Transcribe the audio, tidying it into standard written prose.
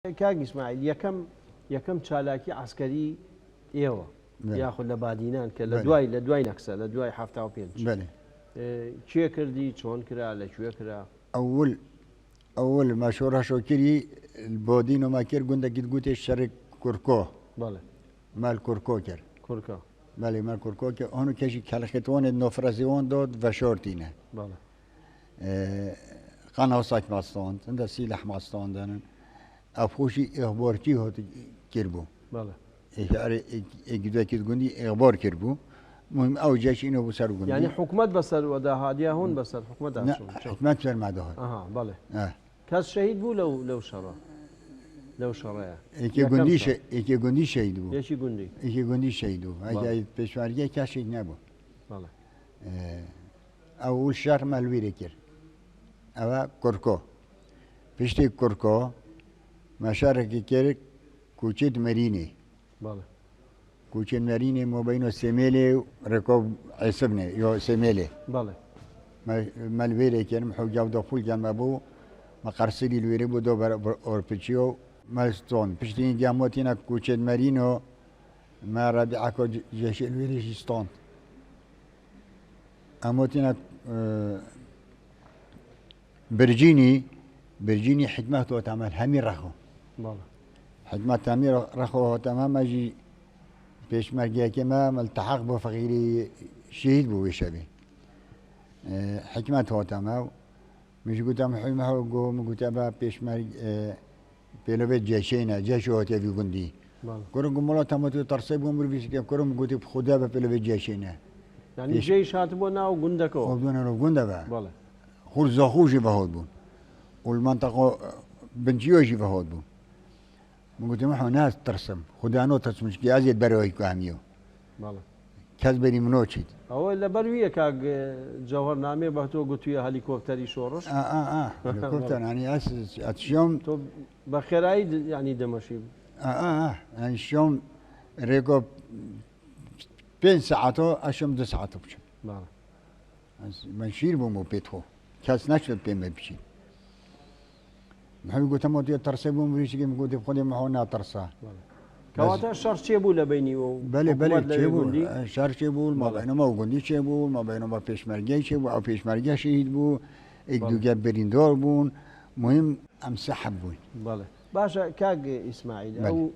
کاک ئیسماعیل یەکەم چالاکی عسکەری ئێوە یاخود لە بادینان کە لە دوای نەکسە لە دوای 75 کێ کردی چۆن کرا لەکوێ کرا؟ ئەوەل ماشۆڕەشۆکری بۆ دینۆما کرد گوندێکی گوتێ شەرێک کورکۆ مال کورکۆ کرد کورکە بەڵێ مال کورکۆ کرد ئەوە کەژی کەلەخێتوانێت نۆفرەزیۆن دۆت بەشۆرتینە قەنەوە ساک ماستۆن هەندە سی لەح ماستۆن دەنن ئەفۆشی ئێغبۆرکی هۆت کرد بوو دوێکی گوندی ئێغبۆر کرد بوو مهم ئەو جێشینەوە بوو سەر گوندی ینی حکومەت بەسەر وەدا هادیە هون بەسەر حکومەت فەرمادەهات بەڵێ کەس شەهید بوو لەو شەڕە لەو شەڕەیە ئێکی گوندی شەهید بوو ئێکی گوندی شەهید بوو پێشوارگای کا شەهید نەبوو ئەو شەڕ مەلویرە کرد ئەوە کورکۆ پشتی کورکۆ مەشارێکی کرد کوچێت مەرینێ کوچێت مەرینێ مۆبینۆ سێمێلێ ڕێکۆ عیسبنێ یۆ سێمێلێ مەلوێرێ کردم حوجاو دەفول گەمە بوو مەقەرسری لوێرە بوو دۆ ئۆرپچیۆ مەستۆن پشتینی دیامۆتینە کوچێت مەرینۆ مەڕەبیعەکۆ جێشێ لوێرێکی ستۆن ئەمۆتینە برجینی حکمەت تۆتەمەل هەمی ڕەخۆ حکمەت هەمی ڕەخۆ تەمامەژی پێشمەرگیەکەمە مەلتەحەق بۆ فەقیری شەهید بوو وێ شەبێ حکمەت هۆتەمە و مش گوتم حلمە گۆم گوتە بە پێشمەرگ پێلەوێت جێشێنە جێشۆ هۆتێوی گوندی گورم گومڵە تەمەتو تەرسەی بۆ مرویشکە کوڕم گوتی خوددا بە پێلەوێت جێشێنە ژێیش هات بۆ ناو گوندەکەەوە دوێنەوە گوندەبە خوور زۆخوژی بەهۆت بوون والمنطقة بنجيوجي بهود بو قلت له ناس ترسم خدانو تسمش جازيت بروي كاميو والله كذبني منوشيت هو اللي برويه كاج جوهر نامي بهتو قلت له هليكوبتري شورش هليكوبتر يعني اتشوم تو بخير عيد يعني دمشي يعني شوم ريكو 5 ساعات اشم 2 ساعات بشم والله منشير بو بيتو كاس نشل بيم بشي محمد قلت له ترسي بو مريشي قلت بخدي معونا ترسا كواتا شر شيبو لبيني بله شيبو شر شيبو ما بينه ما وقندي شيبو ما بينه ما بيشمرجي شيبو او بيشمرجي شهيد بو اكدو جاب بريندور بون مهم امسحب بون بله باشا كاج اسماعيل او